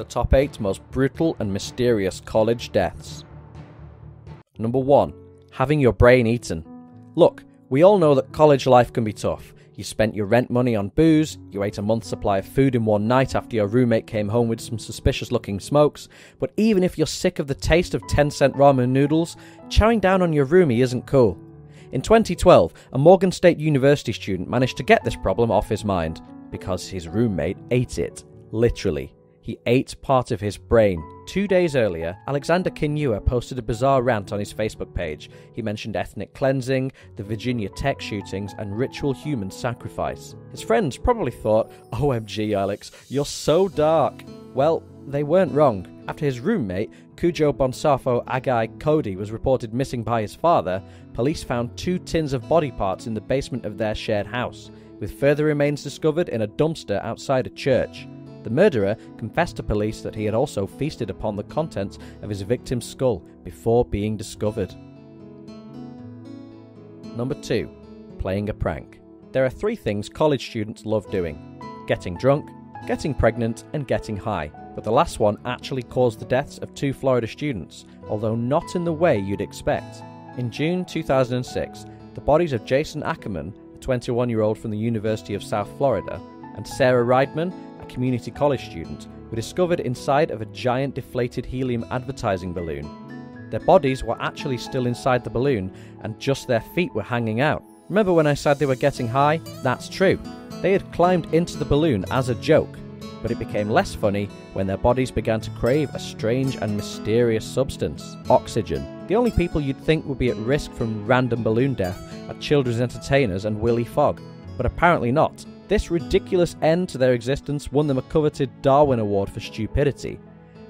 the top 8 most brutal and mysterious college deaths. Number 1. Having your brain eaten. Look, we all know that college life can be tough. You spent your rent money on booze, you ate a month's supply of food in one night after your roommate came home with some suspicious looking smokes, but even if you're sick of the taste of 10-cent ramen noodles, chowing down on your roomie isn't cool. In 2012, a Morgan State University student managed to get this problem off his mind, because his roommate ate it. Literally. He ate part of his brain. 2 days earlier, Alexander Kinua posted a bizarre rant on his Facebook page. He mentioned ethnic cleansing, the Virginia Tech shootings, and ritual human sacrifice. His friends probably thought, OMG Alex, you're so dark. Well, they weren't wrong. After his roommate, Cujo Bonsafo Agai Cody, was reported missing by his father, police found 2 tins of body parts in the basement of their shared house, with further remains discovered in a dumpster outside a church. The murderer confessed to police that he had also feasted upon the contents of his victim's skull before being discovered. Number 2. Playing a prank. There are 3 things college students love doing: getting drunk, getting pregnant, and getting high. But the last one actually caused the deaths of 2 Florida students, although not in the way you'd expect. In June 2006, the bodies of Jason Ackerman, a 21-year-old from the University of South Florida, and Sarah Reidman, a community college student, were discovered inside of a giant deflated helium advertising balloon. Their bodies were actually still inside the balloon, and just their feet were hanging out. Remember when I said they were getting high? That's true. They had climbed into the balloon as a joke, but it became less funny when their bodies began to crave a strange and mysterious substance: oxygen. The only people you'd think would be at risk from random balloon death are children's entertainers and Willie Fogg, but apparently not. This ridiculous end to their existence won them a coveted Darwin Award for stupidity.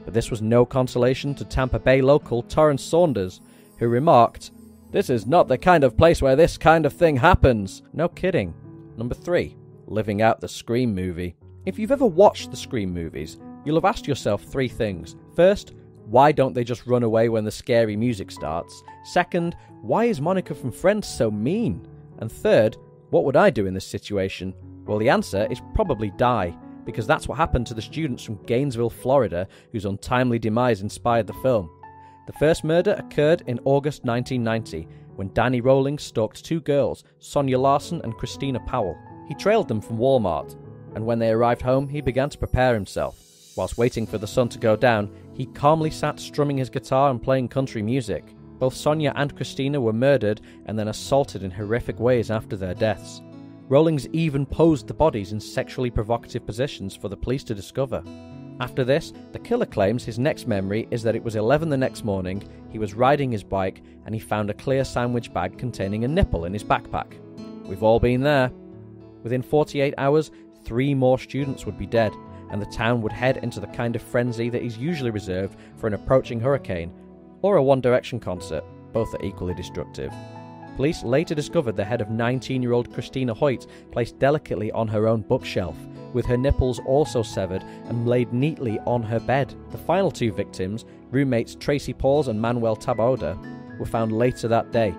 But this was no consolation to Tampa Bay local Torrance Saunders, who remarked, "This is not the kind of place where this kind of thing happens." No kidding. Number 3. Living out the Scream movie. If you've ever watched the Scream movies, you'll have asked yourself 3 things. First, why don't they just run away when the scary music starts? Second, why is Monica from Friends so mean? And third, what would I do in this situation? Well, the answer is probably die, because that's what happened to the students from Gainesville, Florida, whose untimely demise inspired the film. The first murder occurred in August 1990, when Danny Rowling stalked 2 girls, Sonia Larson and Christina Powell. He trailed them from Walmart, and when they arrived home, he began to prepare himself. Whilst waiting for the sun to go down, he calmly sat strumming his guitar and playing country music. Both Sonia and Christina were murdered and then assaulted in horrific ways after their deaths. Rowlings even posed the bodies in sexually provocative positions for the police to discover. After this, the killer claims his next memory is that it was 11 the next morning, he was riding his bike, and he found a clear sandwich bag containing a nipple in his backpack. We've all been there. Within 48 hours, 3 more students would be dead, and the town would head into the kind of frenzy that is usually reserved for an approaching hurricane, or a One Direction concert. Both are equally destructive. Police later discovered the head of 19-year-old Christina Hoyt placed delicately on her own bookshelf, with her nipples also severed and laid neatly on her bed. The final 2 victims, roommates Tracy Pauls and Manuel Taboada, were found later that day,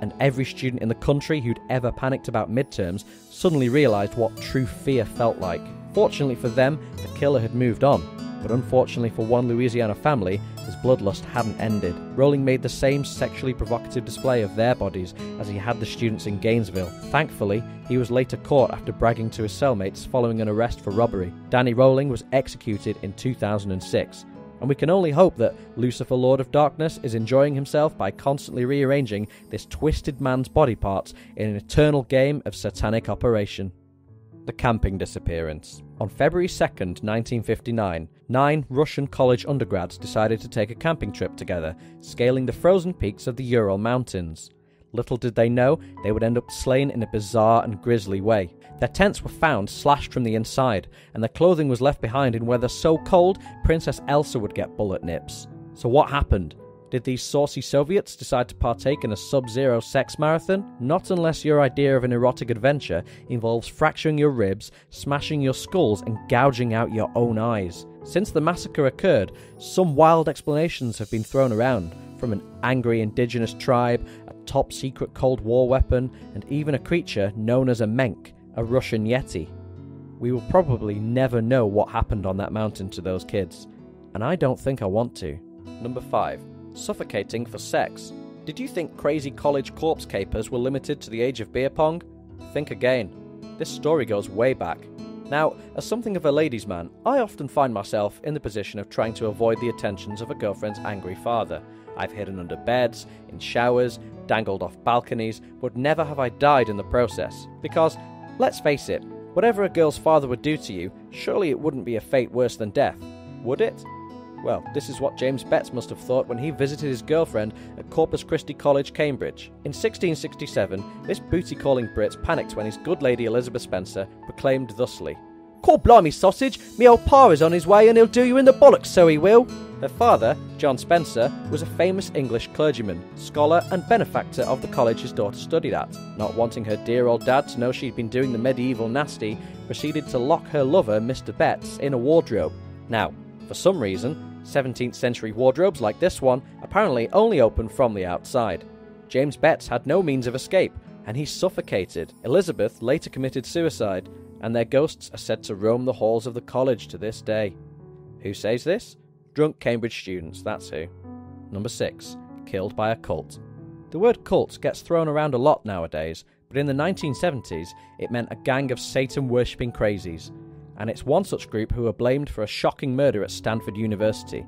and every student in the country who'd ever panicked about midterms suddenly realised what true fear felt like. Fortunately for them, the killer had moved on, but unfortunately for one Louisiana family, his bloodlust hadn't ended. Rowling made the same sexually provocative display of their bodies as he had the students in Gainesville. Thankfully, he was later caught after bragging to his cellmates following an arrest for robbery. Danny Rowling was executed in 2006, and we can only hope that Lucifer, Lord of Darkness, is enjoying himself by constantly rearranging this twisted man's body parts in an eternal game of satanic operation. The camping disappearance. On February 2nd, 1959, 9 Russian college undergrads decided to take a camping trip together, scaling the frozen peaks of the Ural Mountains. Little did they know they would end up slain in a bizarre and grisly way. Their tents were found slashed from the inside, and their clothing was left behind in weather so cold Princess Elsa would get bullet nips. So what happened? Did these saucy Soviets decide to partake in a sub-zero sex marathon? Not unless your idea of an erotic adventure involves fracturing your ribs, smashing your skulls, and gouging out your own eyes. Since the massacre occurred, some wild explanations have been thrown around, from an angry indigenous tribe, a top-secret Cold War weapon, and even a creature known as a menk, a Russian yeti. We will probably never know what happened on that mountain to those kids. and I don't think I want to. Number 5. Suffocating for sex. Did you think crazy college corpse capers were limited to the age of beer pong? Think again. This story goes way back. Now, as something of a ladies' man, I often find myself in the position of trying to avoid the attentions of a girlfriend's angry father. I've hidden under beds, in showers, dangled off balconies, but never have I died in the process. Because, let's face it, whatever a girl's father would do to you, surely it wouldn't be a fate worse than death, would it? Well, this is what James Betts must have thought when he visited his girlfriend at Corpus Christi College, Cambridge. In 1667, this booty-calling Brit panicked when his good lady Elizabeth Spencer proclaimed thusly, "Call blimey sausage, me old pa is on his way and he'll do you in the bollocks, so he will." Her father, John Spencer, was a famous English clergyman, scholar and benefactor of the college his daughter studied at. Not wanting her dear old dad to know she'd been doing the medieval nasty, proceeded to lock her lover, Mr. Betts, in a wardrobe. Now, for some reason, 17th century wardrobes like this one apparently only open from the outside. James Betts had no means of escape, and he suffocated. Elizabeth later committed suicide, and their ghosts are said to roam the halls of the college to this day. Who says this? Drunk Cambridge students, that's who. Number 6. Killed by a cult. The word cult gets thrown around a lot nowadays, but in the 1970s it meant a gang of Satan-worshipping crazies. And it's one such group who were blamed for a shocking murder at Stanford University.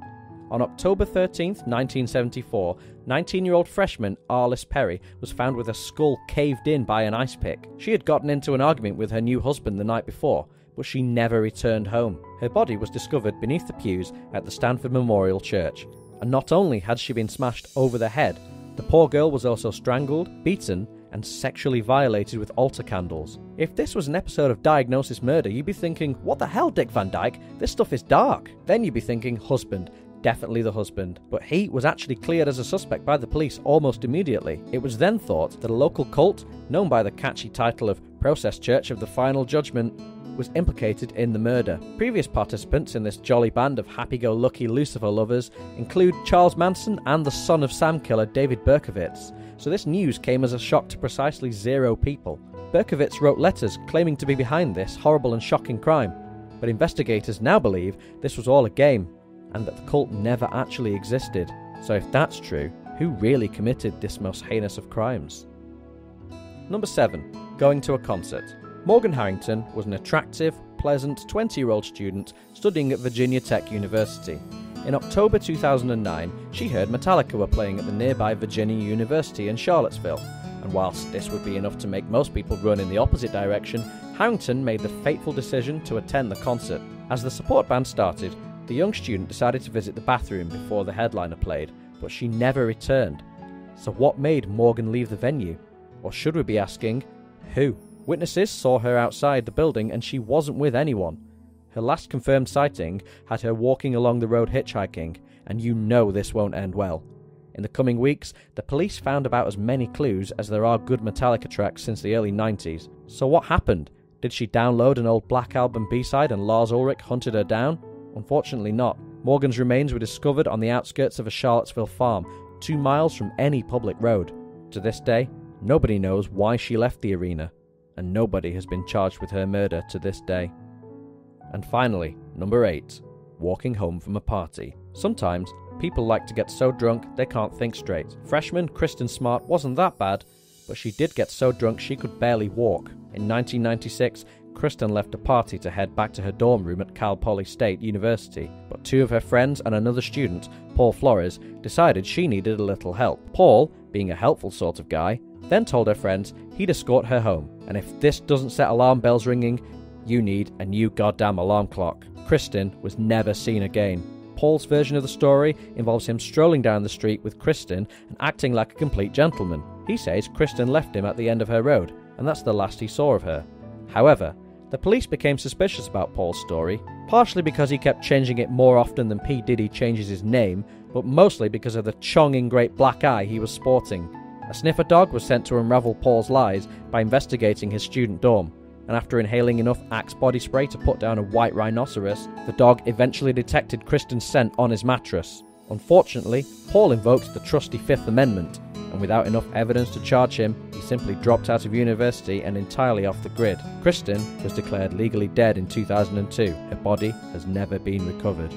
On October 13, 1974, 19-year-old freshman Arliss Perry was found with her skull caved in by an ice pick. She had gotten into an argument with her new husband the night before, but she never returned home. Her body was discovered beneath the pews at the Stanford Memorial Church. And not only had she been smashed over the head, the poor girl was also strangled, beaten, and sexually violated with altar candles. If this was an episode of Diagnosis Murder, you'd be thinking, what the hell, Dick Van Dyke? This stuff is dark. Then you'd be thinking, husband. Definitely the husband. But he was actually cleared as a suspect by the police almost immediately. It was then thought that a local cult, known by the catchy title of Process Church of the Final Judgment, was implicated in the murder. Previous participants in this jolly band of happy-go-lucky Lucifer lovers include Charles Manson and the son of Sam killer David Berkowitz. So this news came as a shock to precisely 0 people. Berkowitz wrote letters claiming to be behind this horrible and shocking crime, but investigators now believe this was all a game, and that the cult never actually existed. So if that's true, who really committed this most heinous of crimes? Number 7. Going to a concert. Morgan Harrington was an attractive, pleasant 20-year-old student studying at Virginia Tech University. In October 2009, she heard Metallica were playing at the nearby Virginia University in Charlottesville, and whilst this would be enough to make most people run in the opposite direction, Harrington made the fateful decision to attend the concert. As the support band started, the young student decided to visit the bathroom before the headliner played, but she never returned. So what made Morgan leave the venue? Or should we be asking, who? Witnesses saw her outside the building and she wasn't with anyone. Her last confirmed sighting had her walking along the road hitchhiking, and you know this won't end well. In the coming weeks, the police found about as many clues as there are good Metallica tracks since the early 90s. So what happened? Did she download an old Black Album B-side and Lars Ulrich hunted her down? Unfortunately not. Morgan's remains were discovered on the outskirts of a Charlottesville farm, 2 miles from any public road. To this day, nobody knows why she left the arena, and nobody has been charged with her murder to this day. And finally, number 8. Walking home from a party. Sometimes, people like to get so drunk they can't think straight. Freshman Kristen Smart wasn't that bad, but she did get so drunk she could barely walk. In 1996, Kristen left a party to head back to her dorm room at Cal Poly State University, but 2 of her friends and another student, Paul Flores, decided she needed a little help. Paul, being a helpful sort of guy, then told her friends he'd escort her home, and if this doesn't set alarm bells ringing, you need a new goddamn alarm clock. Kristen was never seen again. Paul's version of the story involves him strolling down the street with Kristen and acting like a complete gentleman. He says Kristen left him at the end of her road, and that's the last he saw of her. However, the police became suspicious about Paul's story, partially because he kept changing it more often than P. Diddy changes his name, but mostly because of the chonging great black eye he was sporting. A sniffer dog was sent to unravel Paul's lies by investigating his student dorm, and after inhaling enough Axe body spray to put down a white rhinoceros, the dog eventually detected Kristen's scent on his mattress. Unfortunately, Paul invoked the trusty Fifth Amendment, and without enough evidence to charge him, he simply dropped out of university and entirely off the grid. Kristen was declared legally dead in 2002. Her body has never been recovered.